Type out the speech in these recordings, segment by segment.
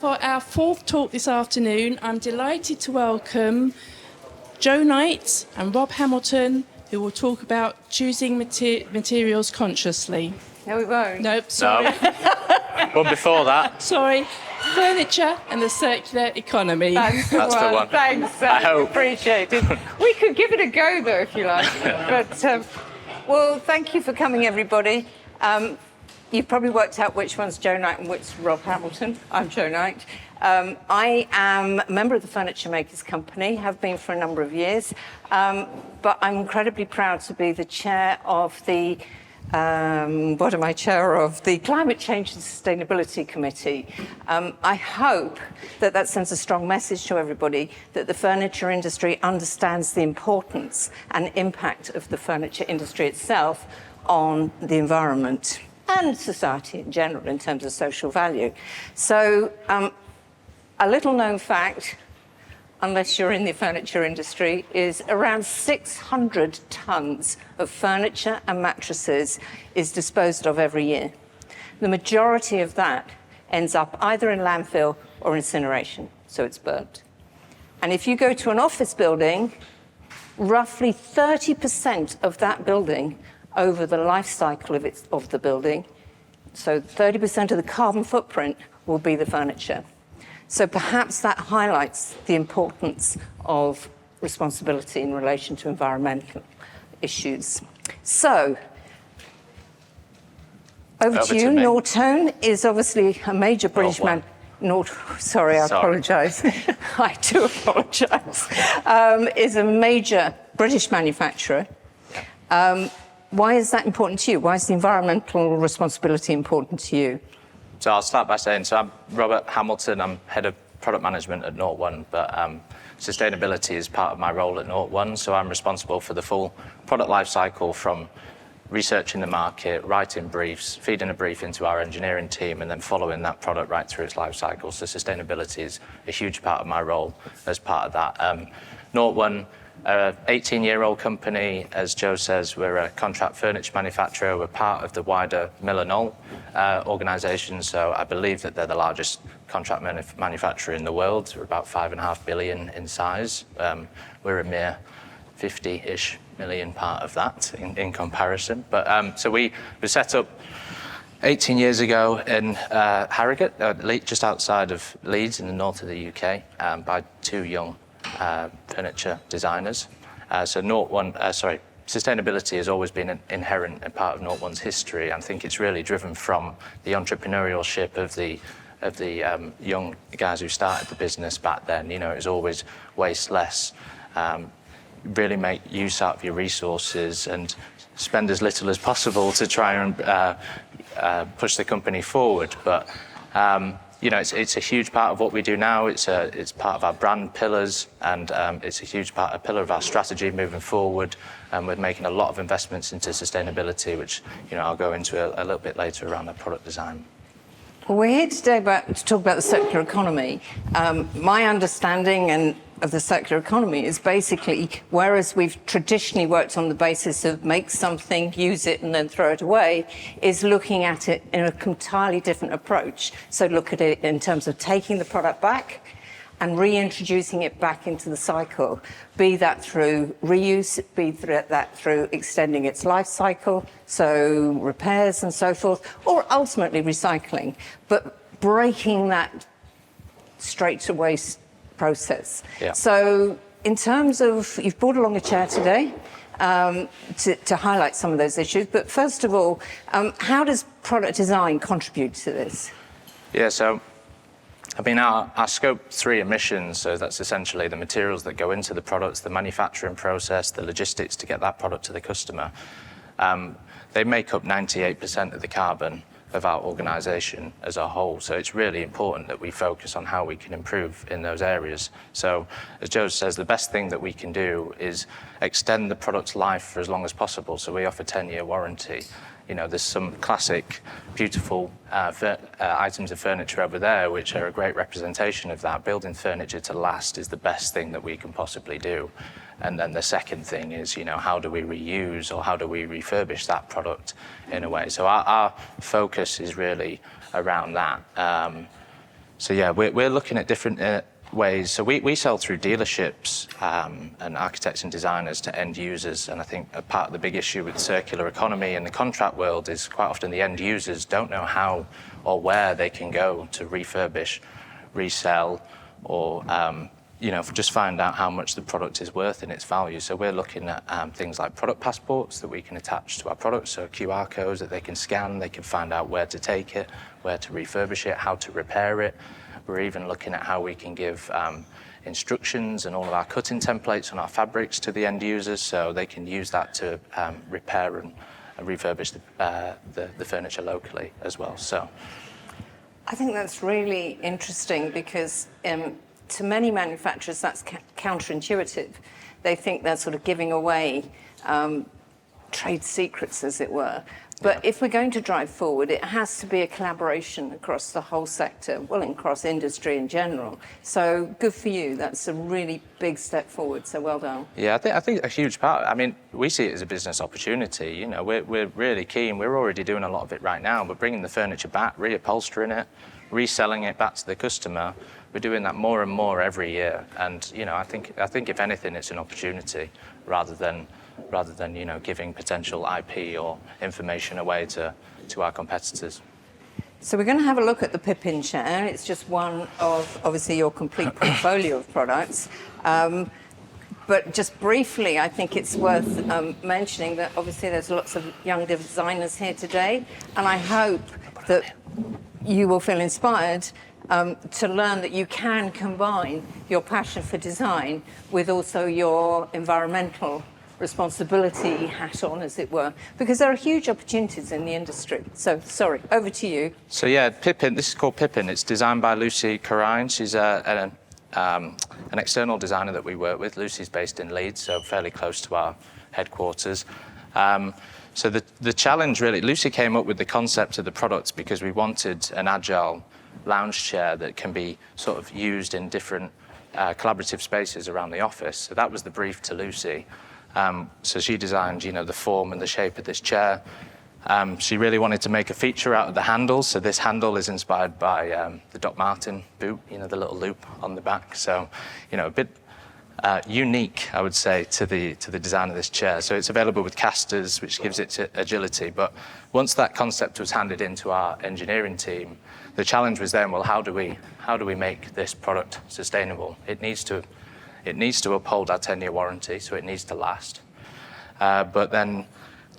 For our fourth talk this afternoon, I'm delighted to welcome Joe Knight and Rob Hamilton, who will talk about choosing materials consciously. No, we won't. Nope, sorry. No. One before that. Sorry. Furniture and the circular economy. That's the one. Thanks, I hope. Appreciate it. We could give it a go, though, if you like. But, well, thank you for coming, everybody. You've probably worked out which one's Joe Knight and which Rob Hamilton. I'm Joe Knight. I am a member of the Furniture Makers Company, have been for a number of years, but I'm incredibly proud to be the chair of the the Climate Change and Sustainability Committee. I hope that sends a strong message to everybody that the furniture industry understands the importance and impact of the furniture industry itself on the environment and society in general in terms of social value. So a little known fact, unless you're in the furniture industry, is around 600 tons of furniture and mattresses is disposed of every year. The majority of that ends up either in landfill or incineration, so it's burnt. And if you go to an office building, roughly 30% of that building over the life cycle of the building, so 30% of the carbon footprint will be the furniture. So perhaps that highlights the importance of responsibility in relation to environmental issues. So, over to you. Nortone is obviously a major British Sorry, I apologise. I do apologise. Is a major British manufacturer. Why is that important to you? Why is the environmental responsibility important to you? So I'll start by saying, I'm Robert Hamilton, I'm head of product management at Nortone, but sustainability is part of my role at Nortone, so I'm responsible for the full product life cycle from researching the market, writing briefs, feeding a brief into our engineering team, and then following that product right through its life cycle. So sustainability is a huge part of my role as part of that. Nortone, an 18-year-old company, as Joe says, we're a contract furniture manufacturer. We're part of the wider Miller Knoll organisation, so I believe that they're the largest contract manufacturer in the world. We're about 5.5 billion in size. We're a mere 50-ish million part of that in comparison. But so we were set up 18 years ago in Harrogate, just outside of Leeds in the north of the UK, by two young furniture designers. Sustainability has always been an inherent part of Nortone's history. I think it's really driven from the entrepreneurship of the young guys who started the business back then. You know, it was always waste less, really make use out of your resources and spend as little as possible to try and push the company forward. But you know, it's a huge part of what we do now. It's part of our brand pillars, and it's a huge pillar of our strategy moving forward. And we're making a lot of investments into sustainability, which I'll go into a little bit later around the product design. Well, we're here today to talk about the circular economy. My understanding of the circular economy is basically, whereas we've traditionally worked on the basis of make something, use it, and then throw it away, is looking at it in an entirely different approach. So look at it in terms of taking the product back and reintroducing it back into the cycle, be that through reuse, be that through extending its life cycle, so repairs and so forth, or ultimately recycling, but breaking that straight to waste process. Yeah. So in terms of, you've brought along a chair today to highlight some of those issues, but first of all, how does product design contribute to this? Yeah, so our Scope 3 emissions, so that's essentially the materials that go into the products, the manufacturing process, the logistics to get that product to the customer. They make up 98% of the carbon of our organisation as a whole. So it's really important that we focus on how we can improve in those areas. So as Joe says, the best thing that we can do is extend the product's life for as long as possible. So we offer 10-year warranty. There's some classic, beautiful items of furniture over there, which are a great representation of that. Building furniture to last is the best thing that we can possibly do. And then the second thing is, how do we reuse or how do we refurbish that product in a way? So our focus is really around that. So yeah, we're looking at different ways. So we sell through dealerships and architects and designers to end users. And I think a part of the big issue with the circular economy in the contract world is quite often the end users don't know how or where they can go to refurbish, resell, or just find out how much the product is worth in its value. So we're looking at things like product passports that we can attach to our products, so QR codes that they can scan, they can find out where to take it, where to refurbish it, how to repair it. We're even looking at how we can give instructions and all of our cutting templates on our fabrics to the end users, so they can use that to repair and refurbish the furniture locally as well. So I think that's really interesting because to many manufacturers that's counterintuitive. They think they're sort of giving away trade secrets, as it were. But if we're going to drive forward, it has to be a collaboration across the whole sector, well, and across industry in general. So good for you. That's a really big step forward. So well done. Yeah, I think a huge part. I mean, we see it as a business opportunity. You know, we're really keen. We're already doing a lot of it right now, but bringing the furniture back, reupholstering it, reselling it back to the customer, we're doing that more and more every year. And I think if anything, it's an opportunity rather than giving potential IP or information away to our competitors. So we're going to have a look at the Pippin chair. It's just one of, obviously, your complete portfolio of products. But just briefly, I think it's worth mentioning that obviously there's lots of young designers here today, and I hope that you will feel inspired to learn that you can combine your passion for design with also your environmental responsibility hat on, as it were, because there are huge opportunities in the industry. So, sorry, over to you. So yeah, Pippin, this is called Pippin. It's designed by Lucy Carine. She's an external designer that we work with. Lucy's based in Leeds, so fairly close to our headquarters. So the challenge really, Lucy came up with the concept of the products because we wanted an agile lounge chair that can be sort of used in different collaborative spaces around the office. So that was the brief to Lucy. So she designed, the form and the shape of this chair. She really wanted to make a feature out of the handles. So this handle is inspired by the Doc Martin boot, the little loop on the back. So, a bit unique, I would say, to the design of this chair. So it's available with casters, which gives it agility. But once that concept was handed into our engineering team, the challenge was then, well, how do we make this product sustainable? It needs to uphold our 10-year warranty, so it needs to last. But then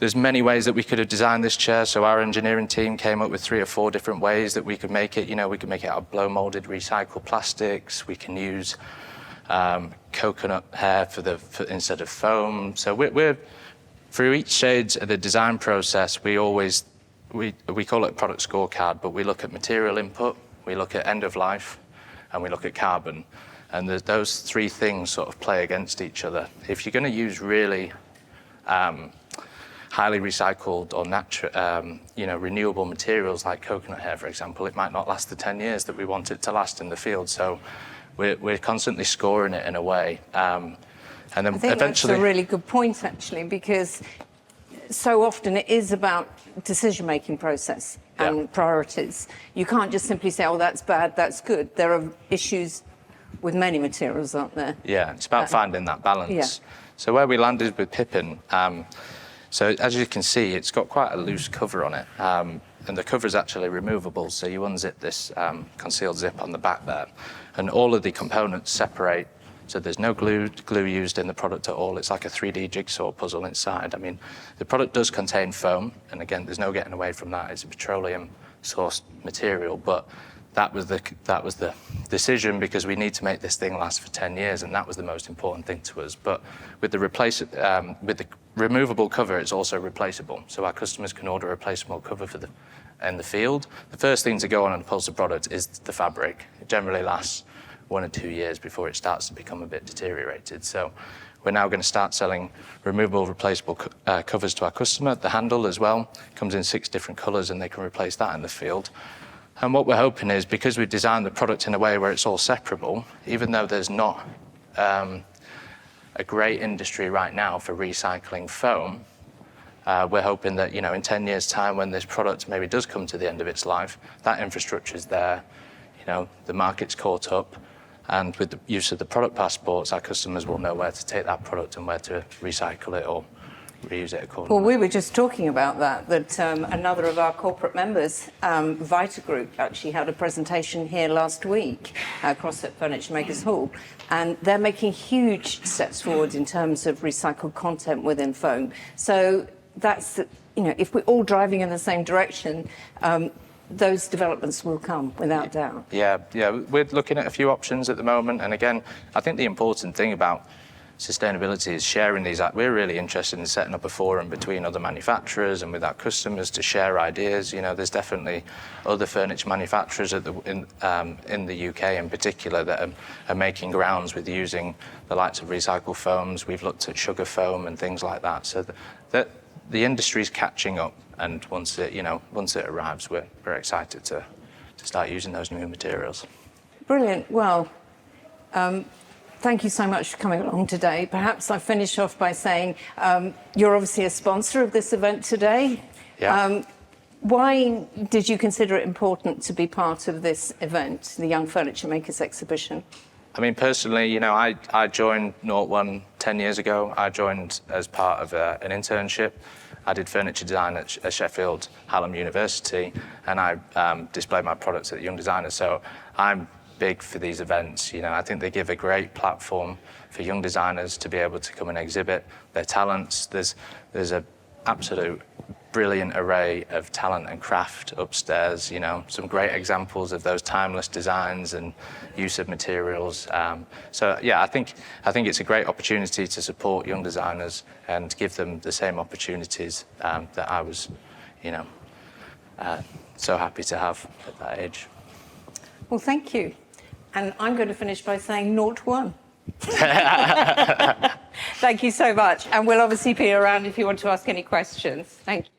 there's many ways that we could have designed this chair. So our engineering team came up with 3 or 4 different ways that we could make it. We could make it out of blow-molded recycled plastics. We can use coconut hair instead of foam. So we're through each stage of the design process, we call it a product scorecard, but we look at material input, we look at end of life, and we look at carbon. And those 3 things sort of play against each other. If you're going to use really highly recycled or natural, renewable materials like coconut hair, for example, it might not last the 10 years that we want it to last in the field. So we're constantly scoring it in a way. And then I think eventually, that's a really good point, actually, because so often it is about decision-making process and priorities. You can't just simply say, oh, that's bad, that's good. There are issues with many materials, aren't there? Yeah, it's about finding that balance. Yeah. So where we landed with Pippin, so as you can see, it's got quite a loose cover on it. And the cover is actually removable, so you unzip this concealed zip on the back there. And all of the components separate, so there's no glue used in the product at all. It's like a 3D jigsaw puzzle inside. I mean, the product does contain foam, and again, there's no getting away from that. It's a petroleum-sourced material, but that was the decision because we need to make this thing last for 10 years, and that was the most important thing to us. But with the removable cover, it's also replaceable, so our customers can order a replaceable cover in the field. The first thing to go on an upholstered product is the fabric. It generally lasts 1 or 2 years before it starts to become a bit deteriorated. So we're now going to start selling removable, replaceable covers to our customer. The handle as well comes in 6 different colors, and they can replace that in the field. And what we're hoping is, because we've designed the product in a way where it's all separable, even though there's not a great industry right now for recycling foam, we're hoping that, in 10 years' time, when this product maybe does come to the end of its life, that infrastructure is there. the market's caught up, and with the use of the product passports, our customers will know where to take that product and where to recycle it or reuse it accordingly. Well, we were just talking about that another of our corporate members, Vita Group, actually had a presentation here last week across at Furniture Makers Hall, and they're making huge steps forward in terms of recycled content within foam. So that's, if we're all driving in the same direction, those developments will come, without doubt. Yeah, we're looking at a few options at the moment, and again, I think the important thing about sustainability is sharing these. We're really interested in setting up a forum between other manufacturers and with our customers to share ideas. There's definitely other furniture manufacturers in the UK in particular that are making grounds with using the likes of recycled foams. We've looked at sugar foam and things like that. So that the industry's catching up, and once it arrives, we're excited to start using those new materials. Brilliant. Well, thank you so much for coming along today. Perhaps I finish off by saying you're obviously a sponsor of this event today. Yeah. Why did you consider it important to be part of this event, the Young Furniture Makers exhibition? I mean, personally, I joined Nought1 10 years ago. I joined as part of an internship. I did furniture design at Sheffield Hallam University, and I displayed my products at the Young Designers. So I'm big for these events. I think they give a great platform for young designers to be able to come and exhibit their talents. There's an absolute brilliant array of talent and craft upstairs, some great examples of those timeless designs and use of materials. So yeah, I think it's a great opportunity to support young designers and give them the same opportunities that I was, so happy to have at that age. Well, thank you. And I'm going to finish by saying Nought1. Thank you so much. And we'll obviously be around if you want to ask any questions. Thank you.